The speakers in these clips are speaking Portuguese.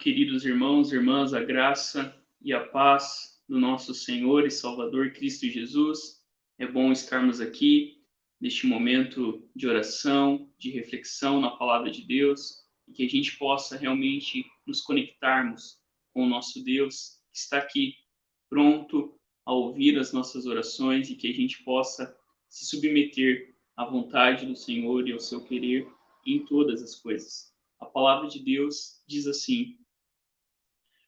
queridos irmãos e irmãs, a graça e a paz do nosso Senhor e Salvador Cristo Jesus. É bom estarmos aqui neste momento de oração, de reflexão na palavra de Deus, e que a gente possa realmente nos conectarmos com o nosso Deus, que está aqui pronto a ouvir as nossas orações, e que a gente possa se submeter à vontade do Senhor e ao seu querer em todas as coisas. A palavra de Deus diz assim: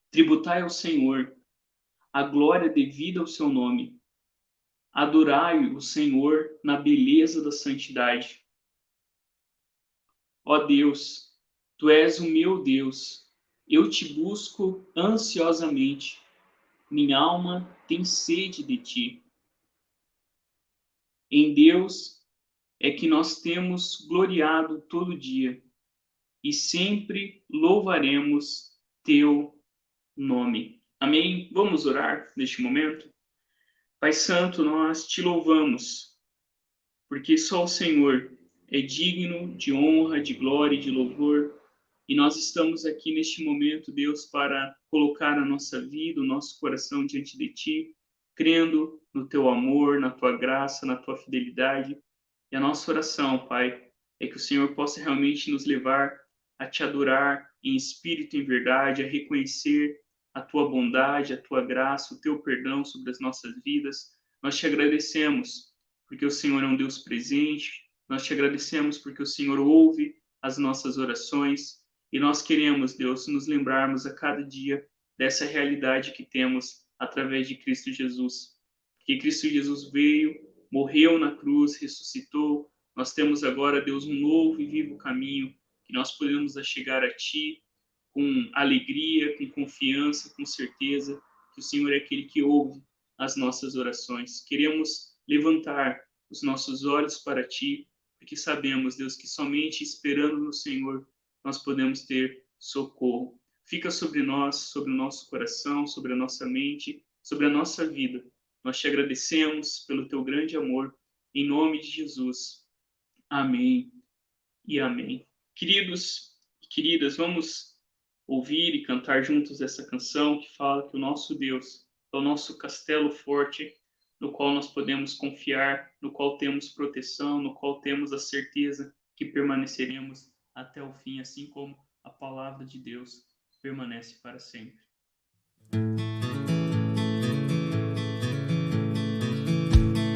tributai ao Senhor a glória devida ao seu nome. Adorai o Senhor na beleza da santidade. Ó Deus, tu és o meu Deus, eu te busco ansiosamente. Minha alma tem sede de ti. Em Deus é que nós temos gloriado todo dia, e sempre louvaremos teu nome. Amém? Vamos orar neste momento? Pai Santo, nós te louvamos, porque só o Senhor é digno de honra, de glória e de louvor, e nós estamos aqui neste momento, Deus, para colocar a nossa vida, o nosso coração diante de ti, crendo no teu amor, na tua graça, na tua fidelidade. E a nossa oração, Pai, é que o Senhor possa realmente nos levar a te adorar em espírito e em verdade, a reconhecer a tua bondade, a tua graça, o teu perdão sobre as nossas vidas. Nós te agradecemos porque o Senhor é um Deus presente, nós te agradecemos porque o Senhor ouve as nossas orações, e nós queremos, Deus, nos lembrarmos a cada dia dessa realidade que temos através de Cristo Jesus. Que Cristo Jesus veio, morreu na cruz, ressuscitou. Nós temos agora, Deus, um novo e vivo caminho, que nós podemos chegar a Ti com alegria, com confiança, com certeza que o Senhor é aquele que ouve as nossas orações. Queremos levantar os nossos olhos para Ti, porque sabemos, Deus, que somente esperando no Senhor nós podemos ter socorro. Fica sobre nós, sobre o nosso coração, sobre a nossa mente, sobre a nossa vida. Nós te agradecemos pelo Teu grande amor, em nome de Jesus. Amém e amém. Queridos e queridas, vamos ouvir e cantar juntos essa canção que fala que o nosso Deus é o nosso castelo forte, no qual nós podemos confiar, no qual temos proteção, no qual temos a certeza que permaneceremos até o fim, assim como a palavra de Deus permanece para sempre.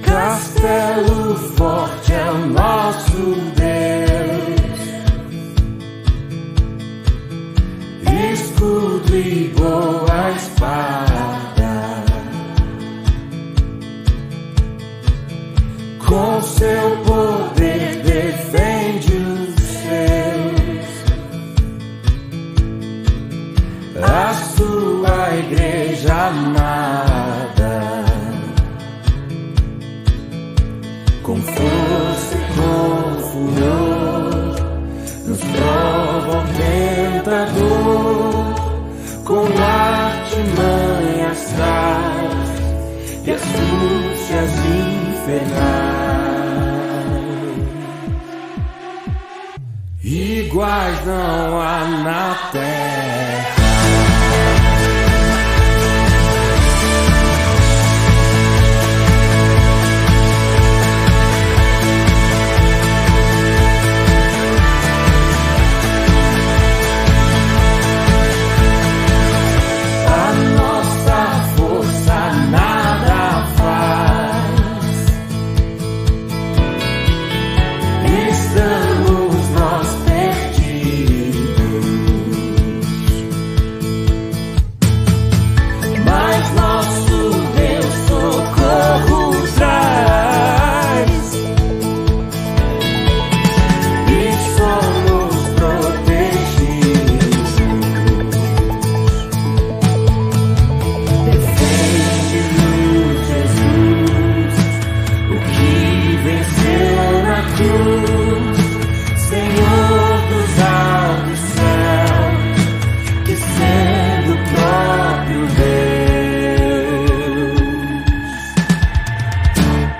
Castelo forte é o nosso Deus, escudo e boa espada, com seu poder defende os seus, a sua igreja amada, com força e com furor, nos prova o tentador, com artimanhas tais e astúcias infernais. Iguais não há na terra.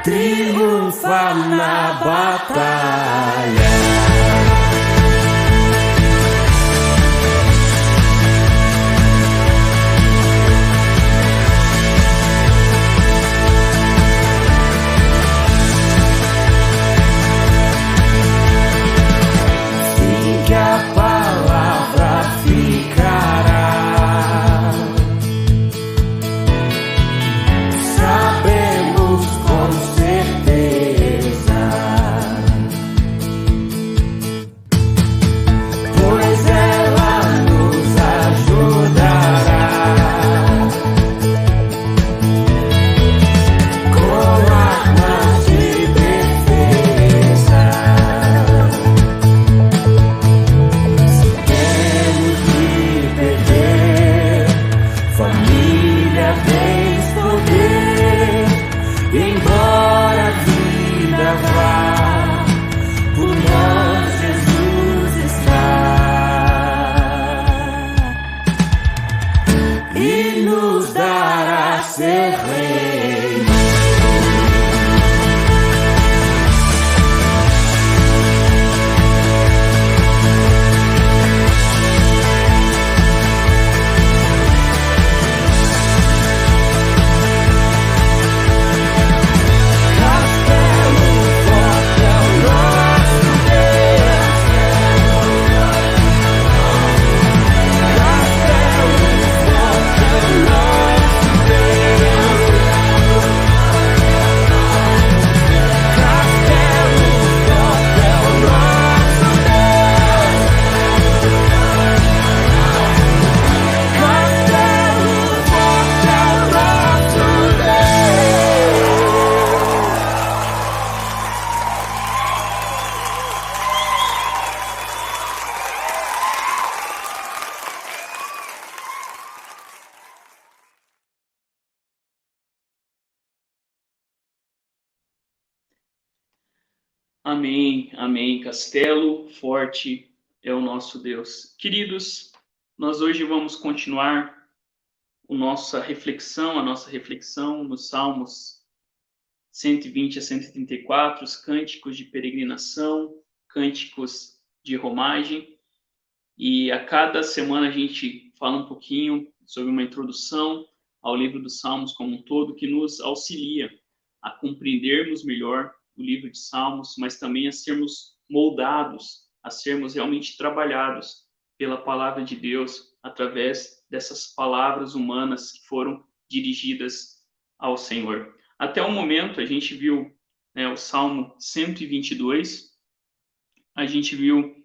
Triunfa na batalha. Amém, amém. Castelo forte é o nosso Deus. Queridos, nós hoje vamos continuar a nossa reflexão nos Salmos 120 a 134, os cânticos de peregrinação, cânticos de romagem. E a cada semana a gente fala um pouquinho sobre uma introdução ao livro dos Salmos como um todo, que nos auxilia a compreendermos melhor o livro de Salmos, mas também a sermos moldados, a sermos realmente trabalhados pela palavra de Deus através dessas palavras humanas que foram dirigidas ao Senhor. Até o momento, a gente viu, né, o Salmo 122, a gente viu,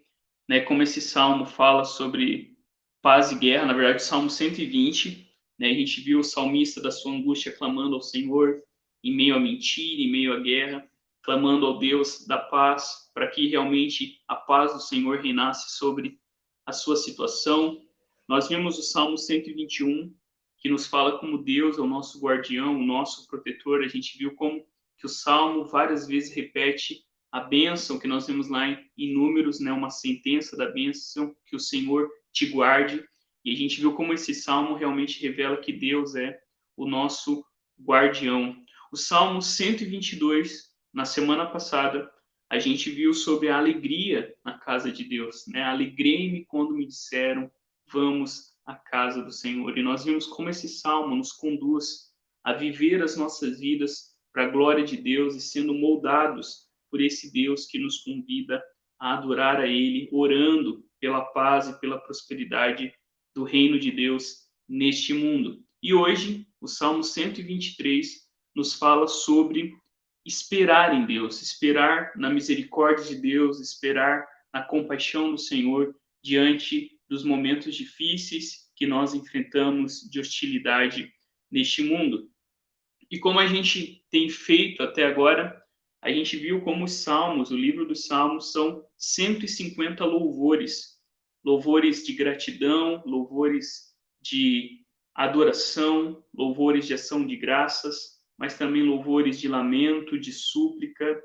né, como esse salmo fala sobre paz e guerra. Na verdade, o Salmo 120, né, a gente viu o salmista da sua angústia clamando ao Senhor em meio à mentira, em meio à guerra, clamando ao Deus da paz, para que realmente a paz do Senhor reinasse sobre a sua situação. Nós vimos o Salmo 121, que nos fala como Deus é o nosso guardião, o nosso protetor. A gente viu como que o Salmo várias vezes repete a bênção que nós vemos lá em Números, né, uma sentença da bênção, que o Senhor te guarde. E a gente viu como esse salmo realmente revela que Deus é o nosso guardião. O Salmo 122, na semana passada, a gente viu sobre a alegria na casa de Deus, né? Alegrei-me quando me disseram, vamos à casa do Senhor. E nós vimos como esse salmo nos conduz a viver as nossas vidas para a glória de Deus e sendo moldados por esse Deus que nos convida a adorar a Ele, orando pela paz e pela prosperidade do reino de Deus neste mundo. E hoje, o Salmo 123 nos fala sobre esperar em Deus, esperar na misericórdia de Deus, esperar na compaixão do Senhor diante dos momentos difíceis que nós enfrentamos de hostilidade neste mundo. E como a gente tem feito até agora, a gente viu como os Salmos, o livro dos Salmos, são 150 louvores, louvores de gratidão, louvores de adoração, louvores de ação de graças, mas também louvores de lamento, de súplica,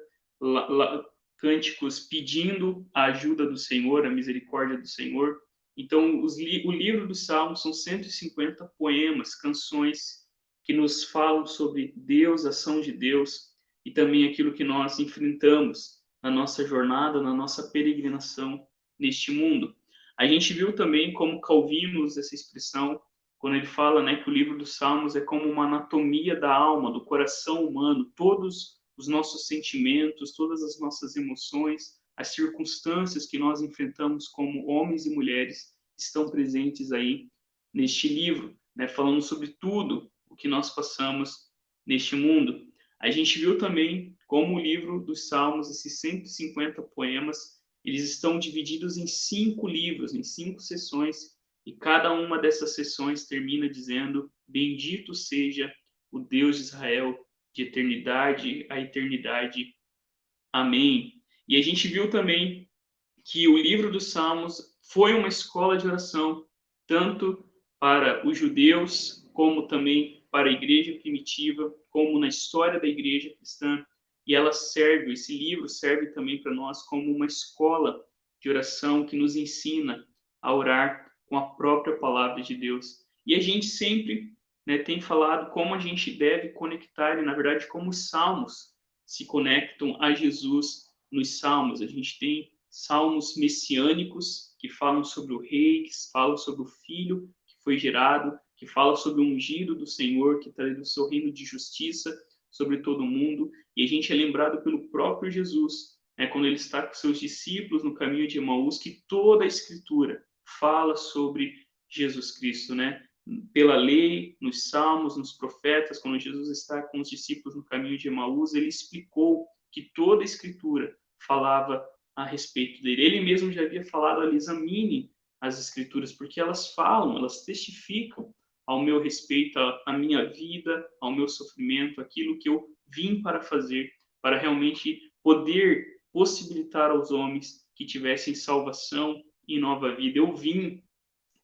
cânticos pedindo a ajuda do Senhor, a misericórdia do Senhor. Então, o livro dos Salmos são 150 poemas, canções que nos falam sobre Deus, a ação de Deus e também aquilo que nós enfrentamos na nossa jornada, na nossa peregrinação neste mundo. A gente viu também como Calvino usa essa expressão quando ele fala, né, que o livro dos Salmos é como uma anatomia da alma, do coração humano, todos os nossos sentimentos, todas as nossas emoções, as circunstâncias que nós enfrentamos como homens e mulheres estão presentes aí neste livro, né, falando sobre tudo o que nós passamos neste mundo. A gente viu também como o livro dos Salmos, esses 150 poemas, eles estão divididos em 5 livros, em 5 sessões, e cada uma dessas sessões termina dizendo: bendito seja o Deus de Israel, de eternidade a eternidade. Amém. E a gente viu também que o livro dos Salmos foi uma escola de oração, tanto para os judeus, como também para a igreja primitiva, como na história da igreja cristã. E ela serve, esse livro serve também para nós como uma escola de oração que nos ensina a orar com a própria palavra de Deus. E a gente sempre, né, tem falado como a gente deve conectar, e na verdade como os salmos se conectam a Jesus nos salmos. A gente tem salmos messiânicos que falam sobre o rei, que falam sobre o filho que foi gerado, que falam sobre o ungido do Senhor, que traz o seu reino de justiça sobre todo o mundo. E a gente é lembrado pelo próprio Jesus, né, quando ele está com seus discípulos no caminho de Emaús, que toda a Escritura fala sobre Jesus Cristo, né? Pela lei, nos salmos, nos profetas, quando Jesus está com os discípulos no caminho de Emaús, ele explicou que toda a Escritura falava a respeito dele. Ele mesmo já havia falado: ali, examine as Escrituras, porque elas falam, elas testificam ao meu respeito, à minha vida, ao meu sofrimento, aquilo que eu vim para fazer, para realmente poder possibilitar aos homens que tivessem salvação e nova vida. Eu vim,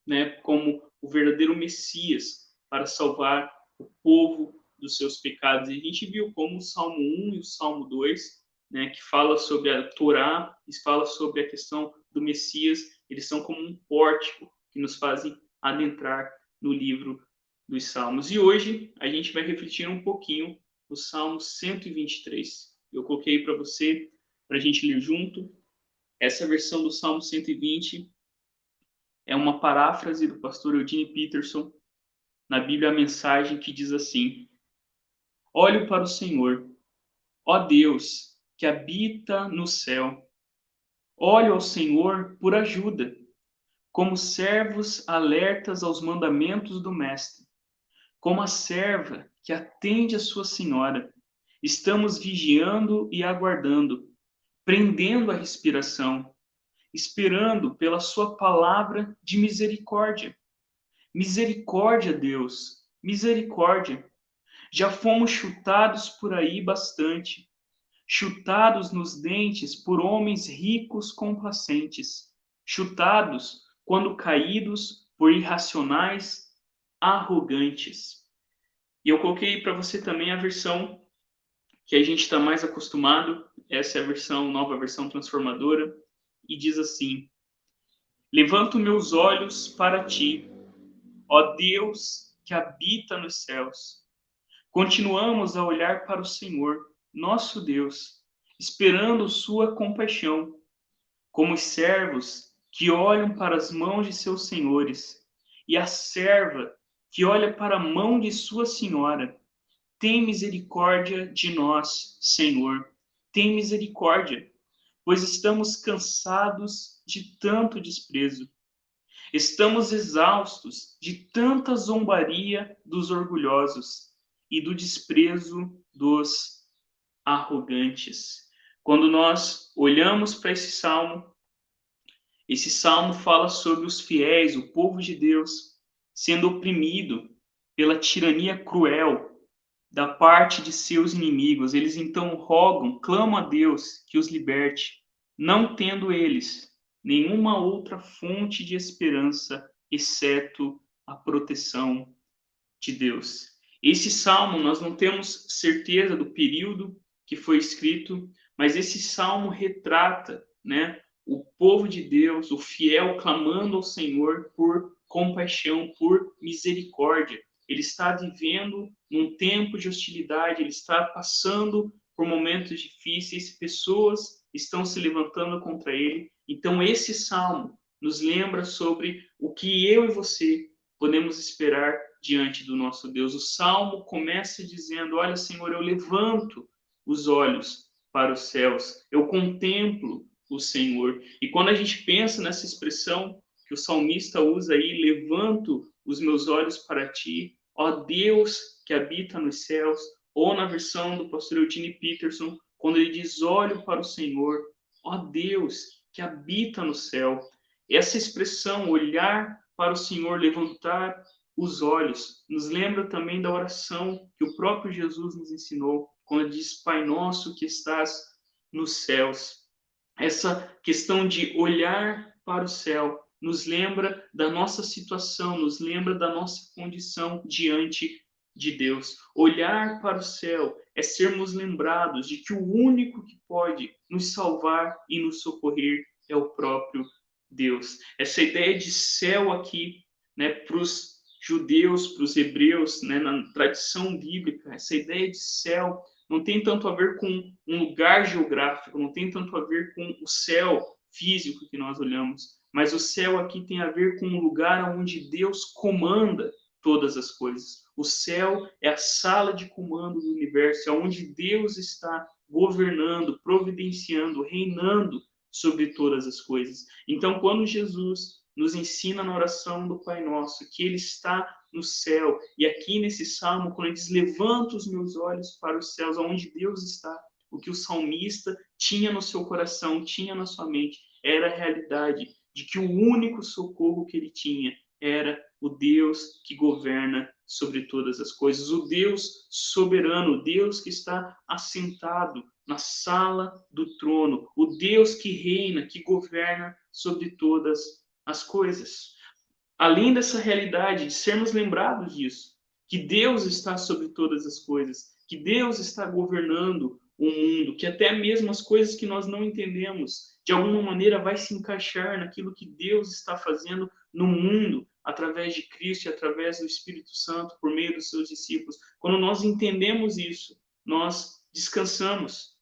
né, como o verdadeiro Messias para salvar o povo dos seus pecados. E a gente viu como o Salmo 1 e o Salmo 2 né, que fala sobre a Torá, e fala sobre a questão do Messias, eles são como um pórtico que nos fazem adentrar no livro dos Salmos. E hoje a gente vai refletir um pouquinho no Salmo 123. Eu coloquei para você, para a gente ler junto. Essa versão do Salmo 120 é uma paráfrase do pastor Eugene Peterson na Bíblia, a mensagem que diz assim: Olho para o Senhor, ó Deus, que habita no céu. Olho ao Senhor por ajuda, como servos alertas aos mandamentos do Mestre, como a serva que atende a sua senhora. Estamos vigiando e aguardando, prendendo a respiração, esperando pela sua palavra de misericórdia. Misericórdia, Deus, misericórdia. Já fomos chutados por aí bastante, chutados nos dentes por homens ricos complacentes, chutados quando caídos por irracionais arrogantes. E eu coloquei para você também a versão que a gente está mais acostumado, essa é a versão, nova versão transformadora, e diz assim: Levanto meus olhos para ti, ó Deus que habita nos céus. Continuamos a olhar para o Senhor, nosso Deus, esperando sua compaixão, como os servos que olham para as mãos de seus senhores, e a serva que olha para a mão de sua senhora. Tem misericórdia de nós, Senhor, tem misericórdia, pois estamos cansados de tanto desprezo. Estamos exaustos de tanta zombaria dos orgulhosos e do desprezo dos arrogantes. Quando nós olhamos para esse salmo fala sobre os fiéis, o povo de Deus, sendo oprimido pela tirania cruel da parte de seus inimigos. Eles então rogam, clamam a Deus que os liberte, não tendo eles nenhuma outra fonte de esperança, exceto a proteção de Deus. Esse salmo, nós não temos certeza do período que foi escrito, mas esse salmo retrata, né, o povo de Deus, o fiel clamando ao Senhor por compaixão, por misericórdia. Ele está vivendo num tempo de hostilidade, ele está passando por momentos difíceis, pessoas estão se levantando contra ele. Então esse salmo nos lembra sobre o que eu e você podemos esperar diante do nosso Deus. O salmo começa dizendo: olha, Senhor, eu levanto os olhos para os céus, eu contemplo o Senhor. E quando a gente pensa nessa expressão que o salmista usa aí, levanto os meus olhos para ti, ó Deus que habita nos céus, ou na versão do pastor Eugene Peterson, quando ele diz: olho para o Senhor, ó Deus que habita no céu. Essa expressão, olhar para o Senhor, levantar os olhos, nos lembra também da oração que o próprio Jesus nos ensinou, quando diz: Pai nosso que estás nos céus. Essa questão de olhar para o céu nos lembra da nossa situação, nos lembra da nossa condição diante de Deus. Olhar para o céu é sermos lembrados de que o único que pode nos salvar e nos socorrer é o próprio Deus. Essa ideia de céu aqui, né, para os judeus, para os hebreus, né, na tradição bíblica, essa ideia de céu não tem tanto a ver com um lugar geográfico, não tem tanto a ver com o céu físico que nós olhamos, mas o céu aqui tem a ver com um lugar onde Deus comanda todas as coisas. O céu é a sala de comando do universo, é onde Deus está governando, providenciando, reinando sobre todas as coisas. Então, quando Jesus nos ensina na oração do Pai Nosso que Ele está no céu, e aqui nesse salmo, quando ele diz: levanto os meus olhos para os céus, onde Deus está, o que o salmista tinha no seu coração, tinha na sua mente, era a realidade de que o único socorro que ele tinha era o Deus que governa sobre todas as coisas, o Deus soberano, o Deus que está assentado na sala do trono, o Deus que reina, que governa sobre todas as coisas. Além dessa realidade, de sermos lembrados disso, que Deus está sobre todas as coisas, que Deus está governando o mundo, que até mesmo as coisas que nós não entendemos, de alguma maneira vai se encaixar naquilo que Deus está fazendo no mundo, através de Cristo e através do Espírito Santo, por meio dos seus discípulos. Quando nós entendemos isso, nós descansamos.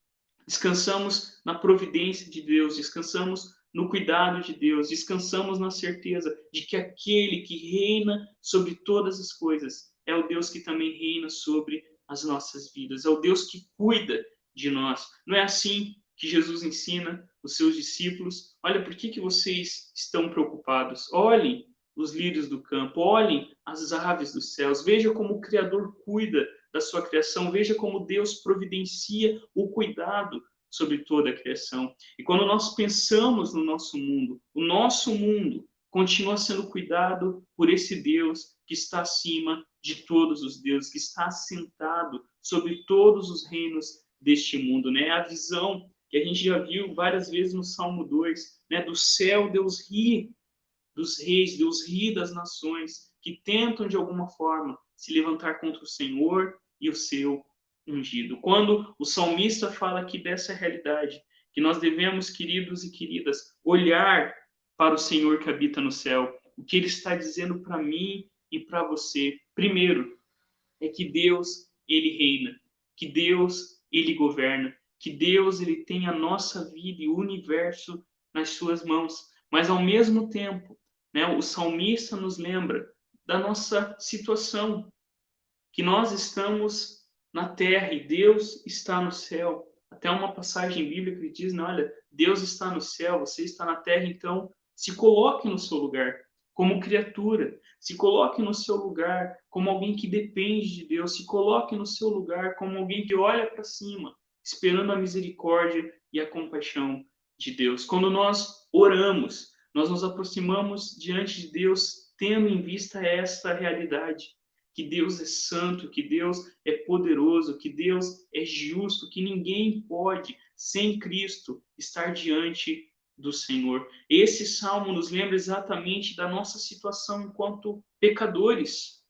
Descansamos na providência de Deus, descansamos no cuidado de Deus, descansamos na certeza de que aquele que reina sobre todas as coisas é o Deus que também reina sobre as nossas vidas, é o Deus que cuida de nós. Não é assim que Jesus ensina os seus discípulos? Olha, por que vocês estão preocupados? Olhem os lírios do campo, olhem as aves dos céus, veja como o Criador cuida da sua criação, veja como Deus providencia o cuidado sobre toda a criação. E quando nós pensamos no nosso mundo, o nosso mundo continua sendo cuidado por esse Deus que está acima de todos os deuses, que está assentado sobre todos os reinos deste mundo, né? A visão que a gente já viu várias vezes no Salmo 2, né? Do céu Deus ri dos reis, Deus ri das nações que tentam de alguma forma se levantar contra o Senhor e o seu ungido. Quando o salmista fala aqui dessa realidade, que nós devemos, queridos e queridas, olhar para o Senhor que habita no céu, o que ele está dizendo para mim e para você, primeiro, é que Deus, ele reina, que Deus, ele governa, que Deus, ele tem a nossa vida e o universo nas suas mãos. Mas, ao mesmo tempo, né, o salmista nos lembra da nossa situação, que nós estamos na terra e Deus está no céu. Até uma passagem bíblica que diz, não, olha, Deus está no céu, você está na terra, então se coloque no seu lugar como criatura, se coloque no seu lugar como alguém que depende de Deus, se coloque no seu lugar como alguém que olha para cima, esperando a misericórdia e a compaixão de Deus. Quando nós oramos, nós nos aproximamos diante de Deus tendo em vista esta realidade, que Deus é santo, que Deus é poderoso, que Deus é justo, que ninguém pode, sem Cristo, estar diante do Senhor. Esse salmo nos lembra exatamente da nossa situação enquanto pecadores.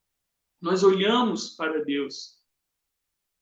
Nós olhamos para Deus.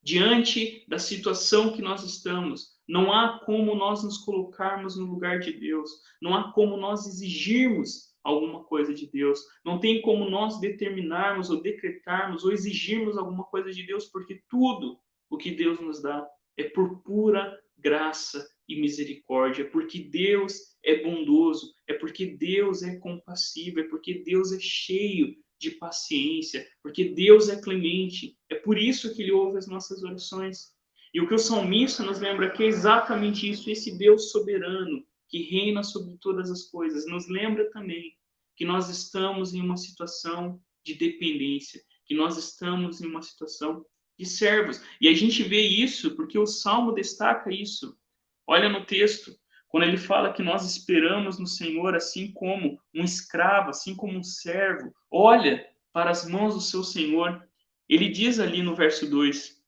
Diante da situação que nós estamos, não há como nós nos colocarmos no lugar de Deus, não há como nós exigirmos alguma coisa de Deus, não tem como nós determinarmos ou decretarmos ou exigirmos alguma coisa de Deus, porque tudo o que Deus nos dá é por pura graça e misericórdia, porque Deus é bondoso, é porque Deus é compassivo, é porque Deus é cheio de paciência, porque Deus é clemente, é por isso que Ele ouve as nossas orações. E o que o salmista nos lembra aqui é exatamente isso, esse Deus soberano, que reina sobre todas as coisas, nos lembra também que nós estamos em uma situação de dependência, que nós estamos em uma situação de servos. E a gente vê isso porque o Salmo destaca isso. Olha no texto, quando ele fala que nós esperamos no Senhor assim como um escravo, assim como um servo, olha para as mãos do seu Senhor. Ele diz ali no verso 2,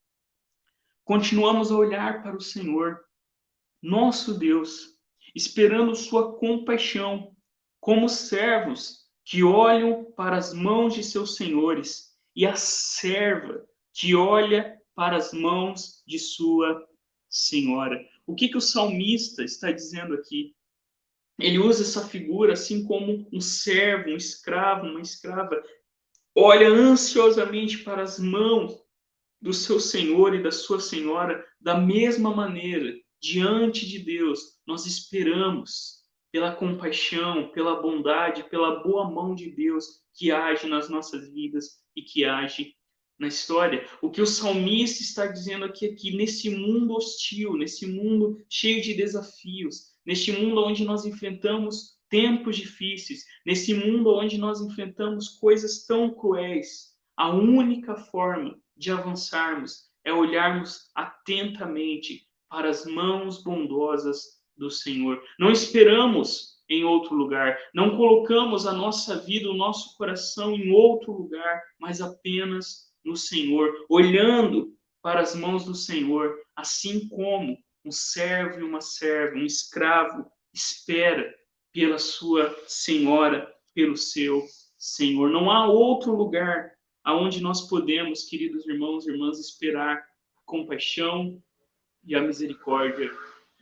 continuamos a olhar para o Senhor, nosso Deus, esperando sua compaixão, como servos que olham para as mãos de seus senhores, e a serva que olha para as mãos de sua senhora. O que o salmista está dizendo aqui? Ele usa essa figura assim como um servo, um escravo, uma escrava, olha ansiosamente para as mãos do seu senhor e da sua senhora, da mesma maneira, diante de Deus, nós esperamos pela compaixão, pela bondade, pela boa mão de Deus que age nas nossas vidas e que age na história. O que o salmista está dizendo aqui é que nesse mundo hostil, nesse mundo cheio de desafios, neste mundo onde nós enfrentamos tempos difíceis, nesse mundo onde nós enfrentamos coisas tão cruéis, a única forma de avançarmos é olharmos atentamente para as mãos bondosas do Senhor. Não esperamos em outro lugar, não colocamos a nossa vida, o nosso coração em outro lugar, mas apenas no Senhor, olhando para as mãos do Senhor, assim como um servo e uma serva, um escravo espera pela sua senhora, pelo seu Senhor. Não há outro lugar aonde nós podemos, queridos irmãos e irmãs, esperar compaixão, e a misericórdia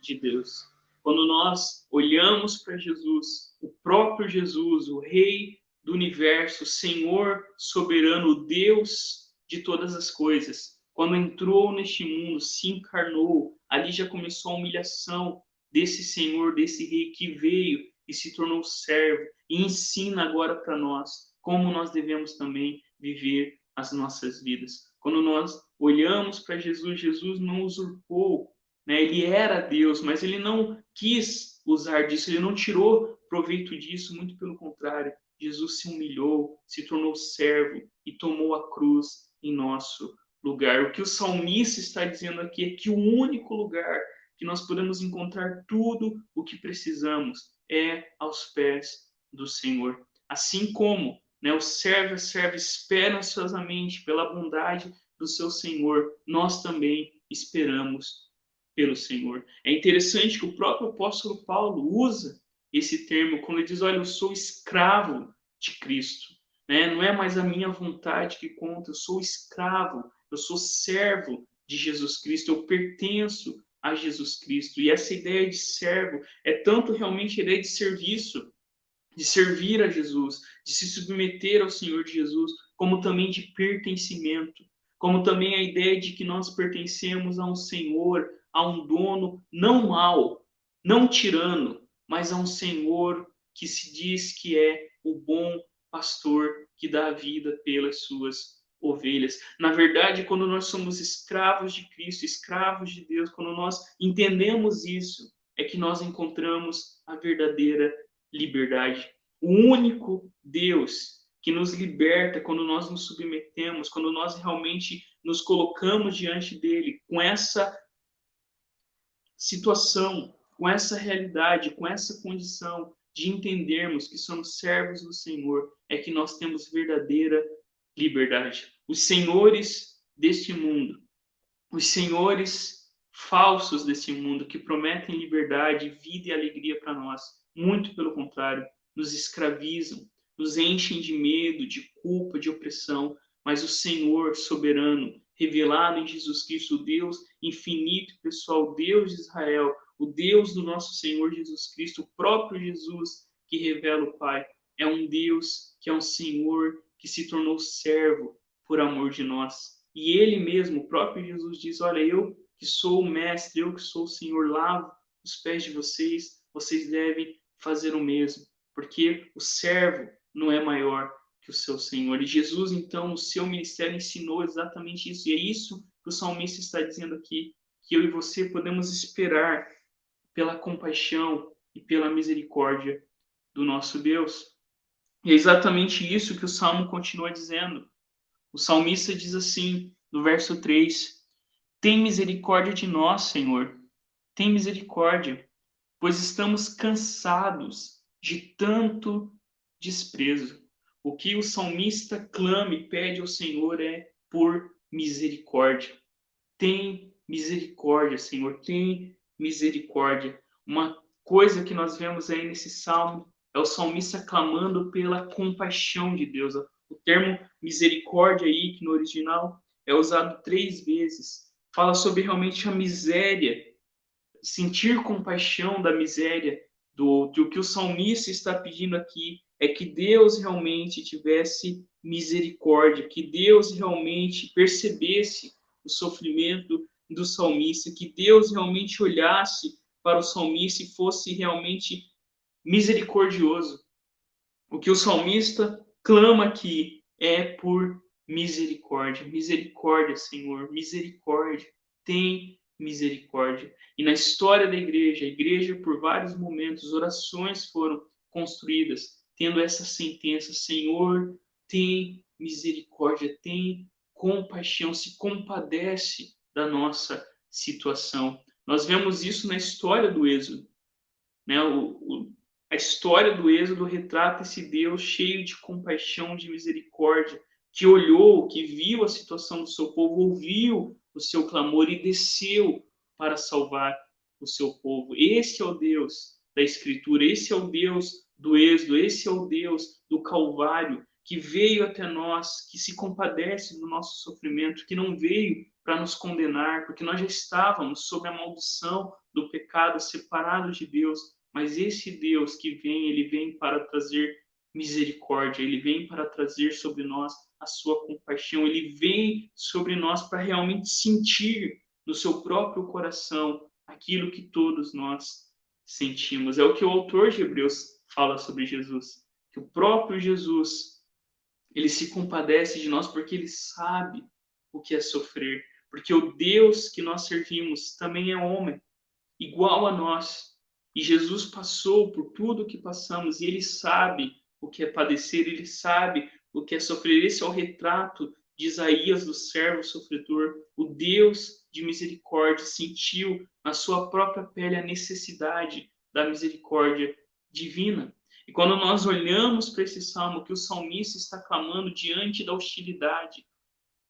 de Deus. Quando nós olhamos para Jesus, o próprio Jesus, o Rei do universo, Senhor soberano, Deus de todas as coisas, quando entrou neste mundo, se encarnou, ali já começou a humilhação desse Senhor, desse Rei que veio e se tornou servo e ensina agora para nós como nós devemos também viver as nossas vidas. Quando nós olhamos para Jesus, Jesus não usurpou, né? Ele era Deus, mas ele não quis usar disso, ele não tirou proveito disso, muito pelo contrário. Jesus se humilhou, se tornou servo e tomou a cruz em nosso lugar. O que o salmista está dizendo aqui é que o único lugar que nós podemos encontrar tudo o que precisamos é aos pés do Senhor. Assim como, né, o servo e a serva esperam ansiosamente pela bondade do seu Senhor, nós também esperamos pelo Senhor. É interessante que o próprio apóstolo Paulo usa esse termo quando ele diz: olha, eu sou escravo de Cristo, né? Não é mais a minha vontade que conta, eu sou escravo, eu sou servo de Jesus Cristo, eu pertenço a Jesus Cristo. E essa ideia de servo é tanto realmente a ideia de serviço, de servir a Jesus, de se submeter ao Senhor de Jesus, como também de pertencimento, como também a ideia de que nós pertencemos a um Senhor, a um dono não mau, não tirano, mas a um Senhor que se diz que é o bom pastor que dá a vida pelas suas ovelhas. Na verdade, quando nós somos escravos de Cristo, escravos de Deus, quando nós entendemos isso, é que nós encontramos a verdadeira liberdade. O único Deus que nos liberta quando nós nos submetemos, quando nós realmente nos colocamos diante dele com essa situação, com essa realidade, com essa condição de entendermos que somos servos do Senhor, é que nós temos verdadeira liberdade. Os senhores deste mundo, os senhores falsos desse mundo que prometem liberdade, vida e alegria para nós, muito pelo contrário, nos escravizam, nos enchem de medo, de culpa, de opressão, mas o Senhor soberano, revelado em Jesus Cristo, o Deus infinito e pessoal, Deus de Israel, o Deus do nosso Senhor Jesus Cristo, o próprio Jesus que revela o Pai, é um Deus que é um Senhor que se tornou servo por amor de nós. E ele mesmo, o próprio Jesus diz: olha, eu que sou o mestre, eu que sou o Senhor, lavo os pés de vocês, vocês devem fazer o mesmo, porque o servo não é maior que o seu Senhor. E Jesus, então, no seu ministério ensinou exatamente isso. E é isso que o salmista está dizendo aqui, que eu e você podemos esperar pela compaixão e pela misericórdia do nosso Deus. E é exatamente isso que o Salmo continua dizendo. O salmista diz assim, no verso 3, tem misericórdia de nós, Senhor, tem misericórdia, pois estamos cansados de tanto desprezo. O que o salmista clama e pede ao Senhor é por misericórdia. Tem misericórdia, Senhor, tem misericórdia. Uma coisa que nós vemos aí nesse salmo é o salmista clamando pela compaixão de Deus. O termo misericórdia aí, que no original é usado 3 vezes, fala sobre realmente a miséria, sentir compaixão da miséria do outro. O que o salmista está pedindo aqui é que Deus realmente tivesse misericórdia, que Deus realmente percebesse o sofrimento do salmista, que Deus realmente olhasse para o salmista e fosse realmente misericordioso. O que o salmista clama aqui é por misericórdia. Misericórdia, Senhor, misericórdia. Tem misericórdia. E na história da igreja, a igreja, por vários momentos, orações foram construídas, tendo essa sentença: Senhor, tem misericórdia, tem compaixão, se compadece da nossa situação. Nós vemos isso na história do Êxodo, né? A história do Êxodo retrata esse Deus cheio de compaixão, de misericórdia, que olhou, que viu a situação do seu povo, ouviu o seu clamor e desceu para salvar o seu povo. Esse é o Deus da Escritura, esse é o Deus do Êxodo, esse é o Deus do Calvário, que veio até nós, que se compadece do nosso sofrimento, que não veio para nos condenar, porque nós já estávamos sob a maldição do pecado, separados de Deus. Mas esse Deus que vem, ele vem para trazer misericórdia, ele vem para trazer sobre nós a sua compaixão, ele vem sobre nós para realmente sentir no seu próprio coração aquilo que todos nós sentimos. É o que o autor de Hebreus fala sobre Jesus, que o próprio Jesus, ele se compadece de nós porque ele sabe o que é sofrer, porque o Deus que nós servimos também é homem, igual a nós. E Jesus passou por tudo o que passamos e ele sabe o que é padecer, ele sabe o que é sofrer. Esse é o retrato de Isaías, do servo sofredor. O Deus de misericórdia sentiu na sua própria pele a necessidade da misericórdia divina. E quando nós olhamos para esse salmo que o salmista está clamando diante da hostilidade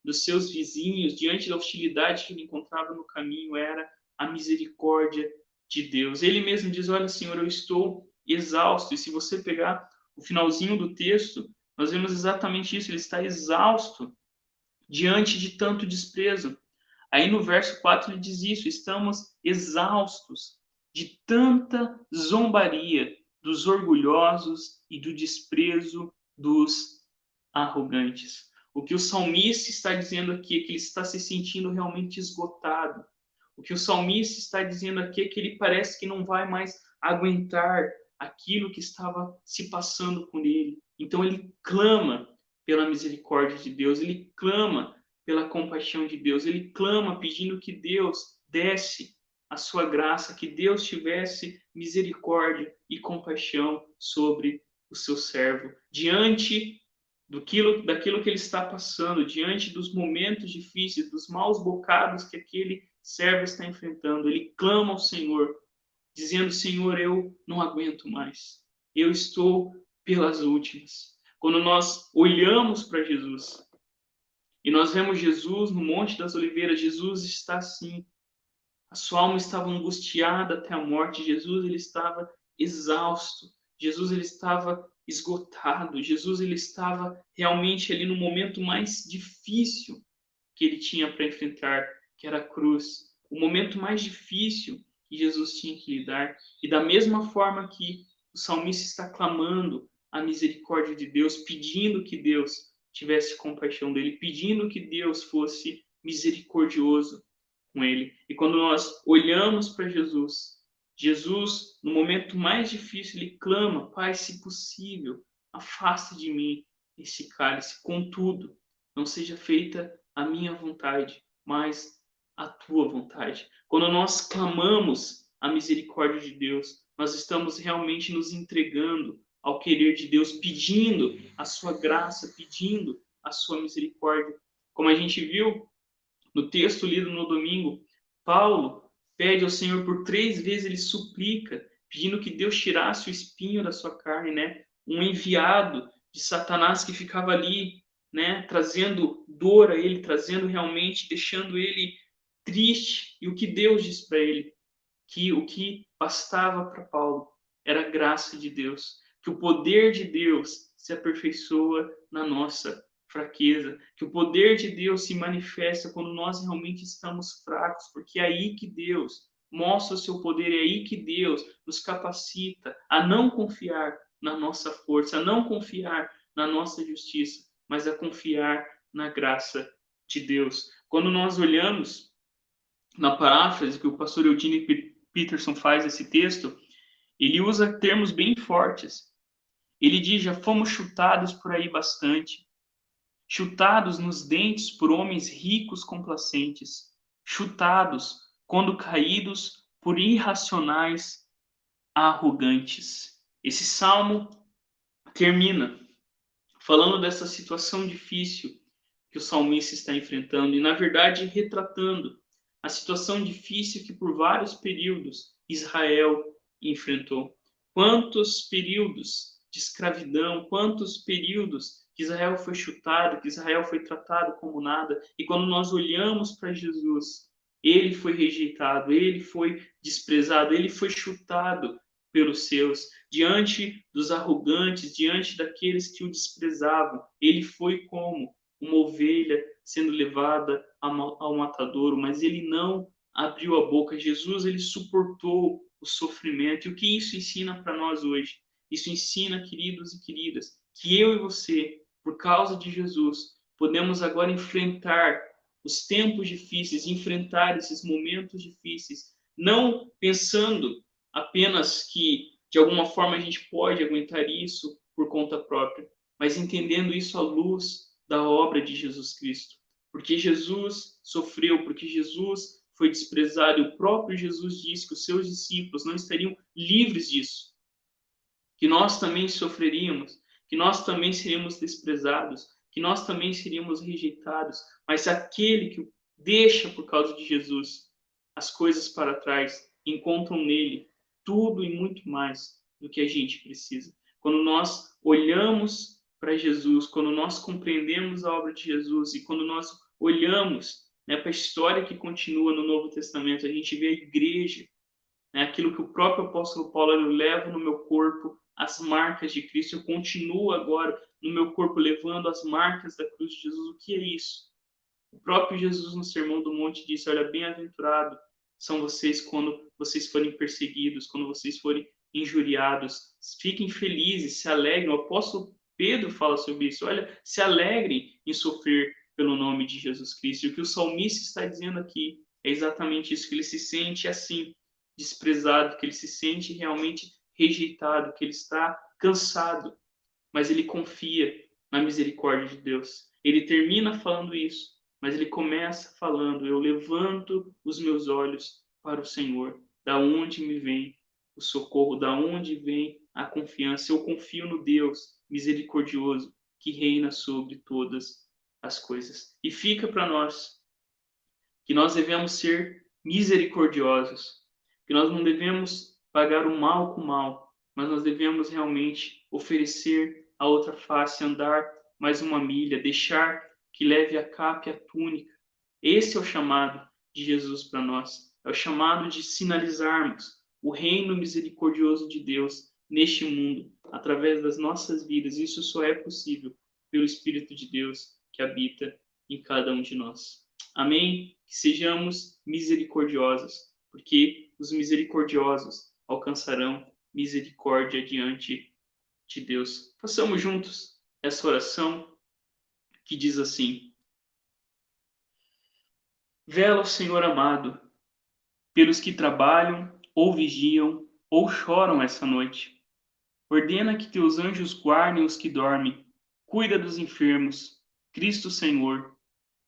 dos seus vizinhos, diante da hostilidade que ele encontrava no caminho, era a misericórdia de Deus. Ele mesmo diz: olha, Senhor, eu estou exausto. E se você pegar o finalzinho do texto, nós vemos exatamente isso. Ele está exausto diante de tanto desprezo. Aí no verso 4 ele diz isso: estamos exaustos de tanta zombaria dos orgulhosos e do desprezo dos arrogantes. O que o salmista está dizendo aqui é que ele está se sentindo realmente esgotado. O que o salmista está dizendo aqui é que ele parece que não vai mais aguentar aquilo que estava se passando com ele. Então ele clama pela misericórdia de Deus, ele clama pela compaixão de Deus, ele clama pedindo que Deus desse a sua graça, que Deus tivesse misericórdia e compaixão sobre o seu servo. Diante daquilo que ele está passando, diante dos momentos difíceis, dos maus bocados que aquele servo está enfrentando, ele clama ao Senhor, dizendo: Senhor, eu não aguento mais, eu estou pelas últimas. Quando nós olhamos para Jesus e nós vemos Jesus no Monte das Oliveiras, Jesus está assim, a sua alma estava angustiada até a morte, Jesus ele estava exausto, Jesus ele estava esgotado, Jesus ele estava realmente ali no momento mais difícil que ele tinha para enfrentar, que era a cruz, o momento mais difícil que Jesus tinha que lidar. E da mesma forma que o salmista está clamando a misericórdia de Deus, pedindo que Deus tivesse compaixão dele, pedindo que Deus fosse misericordioso com ele. E quando nós olhamos para Jesus, Jesus, no momento mais difícil, ele clama: Pai, se possível, afasta de mim esse cálice. Contudo, não seja feita a minha vontade, mas a tua vontade. Quando nós clamamos a misericórdia de Deus, nós estamos realmente nos entregando ao querer de Deus, pedindo a sua graça, pedindo a sua misericórdia. Como a gente viu no texto lido no domingo, Paulo pede ao Senhor por 3 vezes, ele suplica, pedindo que Deus tirasse o espinho da sua carne, né? Um enviado de Satanás que ficava ali, né? Trazendo dor a ele, trazendo realmente, deixando ele triste. E o que Deus diz para ele? Que o que bastava para Paulo era a graça de Deus, que o poder de Deus se aperfeiçoa na nossa fraqueza, que o poder de Deus se manifesta quando nós realmente estamos fracos, porque é aí que Deus mostra o seu poder, é aí que Deus nos capacita a não confiar na nossa força, a não confiar na nossa justiça, mas a confiar na graça de Deus. Quando nós olhamos na paráfrase que o pastor Eugene Peterson faz esse texto, ele usa termos bem fortes. Ele diz: já fomos chutados por aí bastante, chutados nos dentes por homens ricos complacentes, chutados quando caídos por irracionais arrogantes. Esse salmo termina falando dessa situação difícil que o salmista está enfrentando e, na verdade, retratando a situação difícil que por vários períodos Israel enfrentou. Quantos períodos de escravidão, quantos períodos que Israel foi chutado, que Israel foi tratado como nada. E quando nós olhamos para Jesus, ele foi rejeitado, ele foi desprezado, ele foi chutado pelos seus. Diante dos arrogantes, diante daqueles que o desprezavam, ele foi como uma ovelha sendo levada ao matadouro, mas ele não abriu a boca. Jesus, ele suportou o sofrimento. E o que isso ensina para nós hoje? Isso ensina, queridos e queridas, que eu e você, por causa de Jesus, podemos agora enfrentar os tempos difíceis, enfrentar esses momentos difíceis, não pensando apenas que, de alguma forma, a gente pode aguentar isso por conta própria, mas entendendo isso à luz da obra de Jesus Cristo. Porque Jesus sofreu, porque Jesus foi desprezado, e o próprio Jesus disse que os seus discípulos não estariam livres disso, que nós também sofreríamos, que nós também seríamos desprezados, que nós também seríamos rejeitados, mas aquele que deixa por causa de Jesus as coisas para trás, encontram nele tudo e muito mais do que a gente precisa. Quando nós olhamos para Jesus, quando nós compreendemos a obra de Jesus e quando nós olhamos, né, para a história que continua no Novo Testamento, a gente vê a igreja, né, aquilo que o próprio apóstolo Paulo: eu levo no meu corpo as marcas de Cristo, eu continuo agora no meu corpo levando as marcas da cruz de Jesus. O que é isso? O próprio Jesus no Sermão do Monte disse: olha, bem-aventurado são vocês quando vocês forem perseguidos, quando vocês forem injuriados, fiquem felizes, se alegrem. O apóstolo Pedro fala sobre isso: olha, se alegrem em sofrer pelo nome de Jesus Cristo. E o que o salmista está dizendo aqui é exatamente isso, que ele se sente assim, desprezado, que ele se sente realmente rejeitado, que ele está cansado, mas ele confia na misericórdia de Deus. Ele termina falando isso, mas ele começa falando: eu levanto os meus olhos para o Senhor, da onde me vem o socorro, da onde vem a confiança. Eu confio no Deus misericordioso que reina sobre todas as coisas. E fica para nós que nós devemos ser misericordiosos, que nós não devemos pagar o mal com o mal, mas nós devemos realmente oferecer a outra face, andar mais uma milha, deixar que leve a capa e a túnica. Esse é o chamado de Jesus para nós. É o chamado de sinalizarmos o reino misericordioso de Deus neste mundo, através das nossas vidas. Isso só é possível pelo Espírito de Deus que habita em cada um de nós. Amém? Que sejamos misericordiosos, porque os misericordiosos alcançarão misericórdia diante de Deus. Façamos juntos essa oração que diz assim: vela, Senhor amado, pelos que trabalham, ou vigiam, ou choram essa noite. Ordena que teus anjos guardem os que dormem, cuida dos enfermos, Cristo Senhor,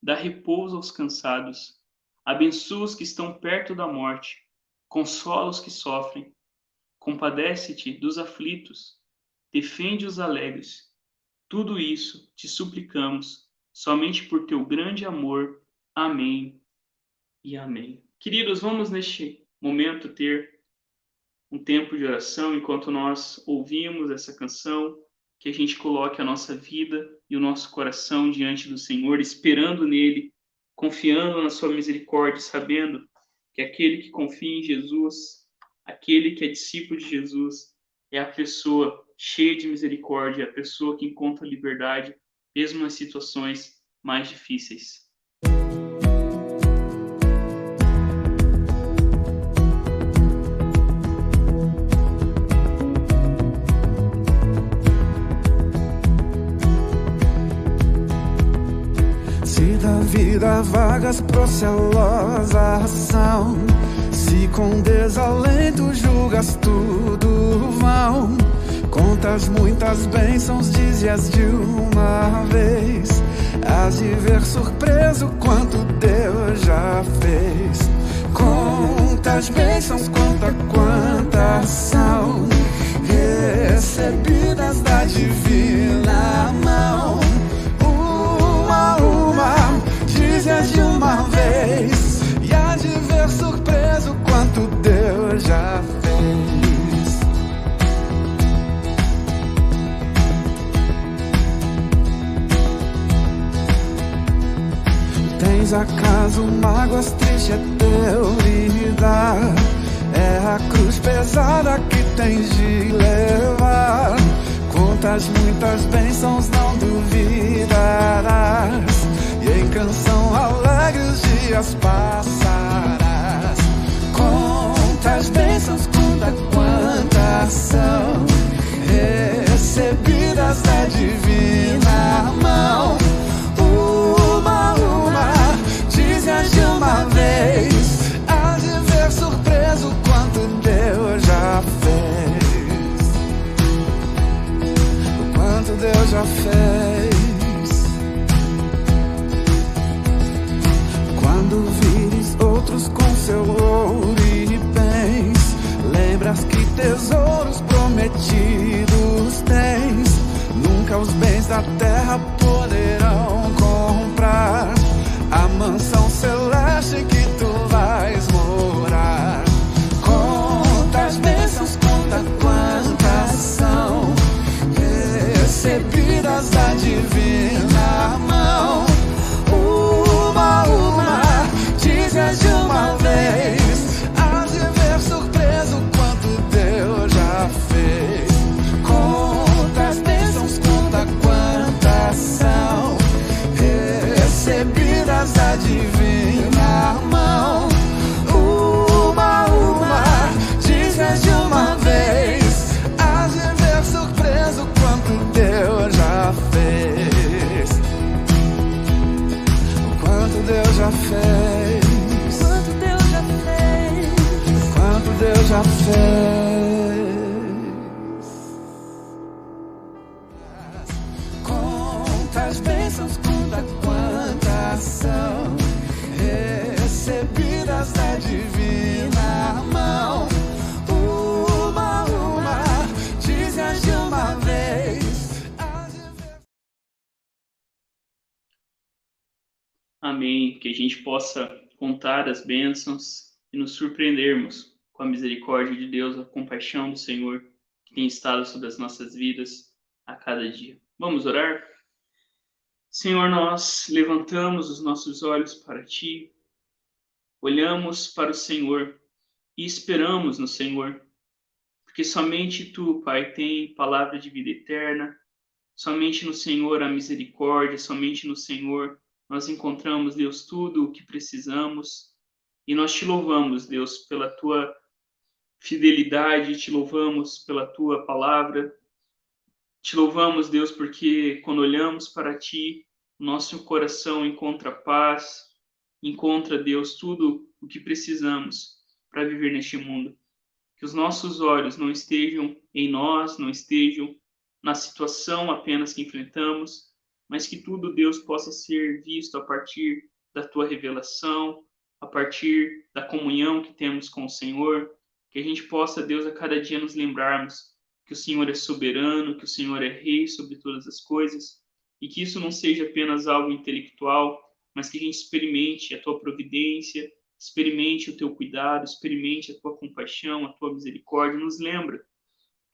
dá repouso aos cansados, abençoa os que estão perto da morte, consola os que sofrem, compadece-te dos aflitos, defende os alegres. Tudo isso te suplicamos, somente por teu grande amor. Amém e amém. Queridos, vamos neste momento ter um tempo de oração enquanto nós ouvimos essa canção, que a gente coloque a nossa vida e o nosso coração diante do Senhor, esperando nele, confiando na sua misericórdia, sabendo que aquele que confia em Jesus, aquele que é discípulo de Jesus, é a pessoa cheia de misericórdia, é a pessoa que encontra liberdade, mesmo nas situações mais difíceis. Se da vida vagas procelosa ação, se com desalento julgas tudo vão, contas muitas bênçãos, dize-as de uma vez, hás de ver surpreso quanto Deus já fez. Contas bênçãos, conta quantas são recebidas da divina mão. Dize-as de uma vez, e há de ver surpreso quanto Deus já fez. Tens acaso mágoas, triste é teu lidar, é a cruz pesada que tens de levar. Contas muitas bênçãos, não duvidarás, dias passarás. Conta as bênçãos, conta quantas são recebidas da divina mão. Uma, dize-as de uma vez, há de ver surpreso quanto Deus já fez. O quanto Deus já fez. Quando vires outros com seu ouro e bens, lembras que tesouros prometidos tens. Nunca os bens da terra poderão comprar a mansão celeste que tu vais morar. Conta as bênçãos, conta quantas são recebidas da divina mão. Uma, dize-as de uma vez, há de ver surpreso quanto Deus já fez. Conta as bênçãos, conta quantas são recebidas da divina mão. Uma, dize-as de uma vez, há de ver surpreso quanto Deus já fez. O quanto Deus já fez. O quanto Deus já fez. Conta as bênçãos, conta quantas são recebidas da divina mão. Uma, dize-as de uma vez. Amém. Que a gente possa contar as bênçãos e nos surpreendermos com a misericórdia de Deus, a compaixão do Senhor que tem estado sobre as nossas vidas a cada dia. Vamos orar? Senhor, nós levantamos os nossos olhos para Ti, olhamos para o Senhor e esperamos no Senhor, porque somente Tu, Pai, tem palavra de vida eterna, somente no Senhor há misericórdia, somente no Senhor nós encontramos, Deus, tudo o que precisamos, e nós Te louvamos, Deus, pela Tua fidelidade, Te louvamos pela Tua palavra, Te louvamos, Deus, porque quando olhamos para Ti, nosso coração encontra paz, encontra, Deus, tudo o que precisamos para viver neste mundo. Que os nossos olhos não estejam em nós, não estejam na situação apenas que enfrentamos, mas que tudo, Deus, possa ser visto a partir da Tua revelação, a partir da comunhão que temos com o Senhor, que a gente possa, Deus, a cada dia nos lembrarmos que o Senhor é soberano, que o Senhor é rei sobre todas as coisas, e que isso não seja apenas algo intelectual, mas que a gente experimente a Tua providência, experimente o Teu cuidado, experimente a Tua compaixão, a Tua misericórdia. Nos lembra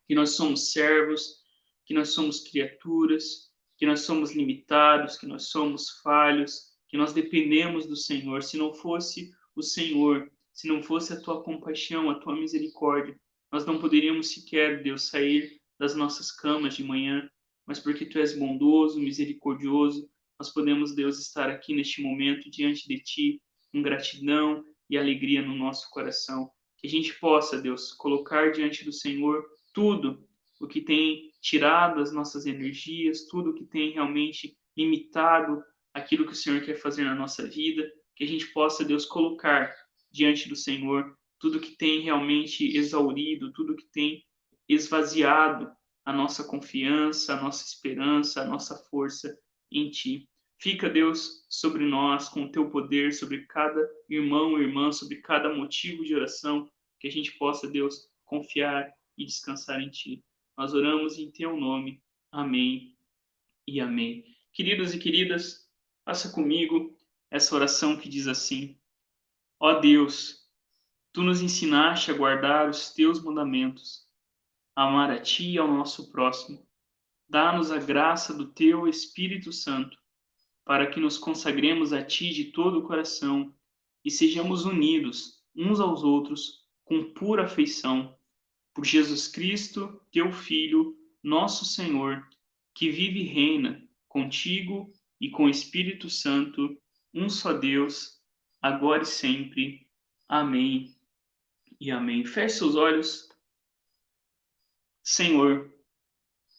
que nós somos servos, que nós somos criaturas, que nós somos limitados, que nós somos falhos, que nós dependemos do Senhor. Se não fosse o Senhor, se não fosse a Tua compaixão, a Tua misericórdia, nós não poderíamos sequer, Deus, sair das nossas camas de manhã, mas porque Tu és bondoso, misericordioso, nós podemos, Deus, estar aqui neste momento diante de Ti, com gratidão e alegria no nosso coração. Que a gente possa, Deus, colocar diante do Senhor tudo o que tem tirado as nossas energias, tudo o que tem realmente limitado aquilo que o Senhor quer fazer na nossa vida. Que a gente possa, Deus, colocar diante do Senhor tudo que tem realmente exaurido, tudo que tem esvaziado a nossa confiança, a nossa esperança, a nossa força em Ti. Fica, Deus, sobre nós, com o Teu poder, sobre cada irmão e irmã, sobre cada motivo de oração, que a gente possa, Deus, confiar e descansar em Ti. Nós oramos em Teu nome. Amém e amém. Queridos e queridas, faça comigo essa oração que diz assim: ó Deus, Tu nos ensinaste a guardar os Teus mandamentos, a amar a Ti e ao nosso próximo. Dá-nos a graça do Teu Espírito Santo, para que nos consagremos a Ti de todo o coração e sejamos unidos uns aos outros com pura afeição, por Jesus Cristo, Teu Filho, nosso Senhor, que vive e reina contigo e com o Espírito Santo, um só Deus. agora e sempre. Amém e amém. Feche seus olhos. Senhor,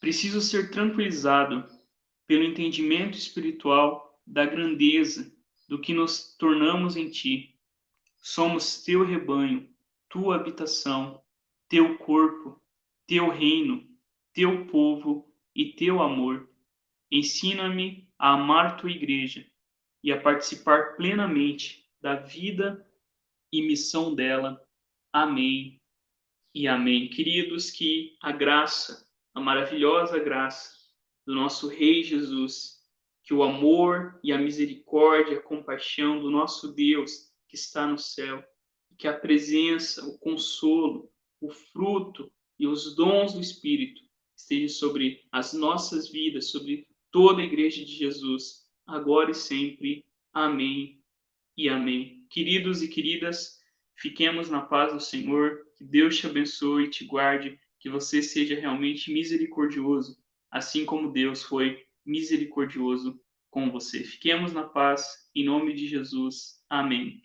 preciso ser tranquilizado pelo entendimento espiritual da grandeza do que nos tornamos em Ti. Somos Teu rebanho, Tua habitação, Teu corpo, Teu reino, Teu povo e Teu amor. Ensina-me a amar Tua igreja e a participar plenamente da vida e missão dela. Amém e amém. Queridos, que a graça, a maravilhosa graça do nosso Rei Jesus, que o amor e a misericórdia, a compaixão do nosso Deus que está no céu, que a presença, o consolo, o fruto e os dons do Espírito estejam sobre as nossas vidas, sobre toda a Igreja de Jesus, agora e sempre. Amém e amém. Queridos e queridas, fiquemos na paz do Senhor, que Deus te abençoe e te guarde, que você seja realmente misericordioso, assim como Deus foi misericordioso com você. Fiquemos na paz, em nome de Jesus. Amém.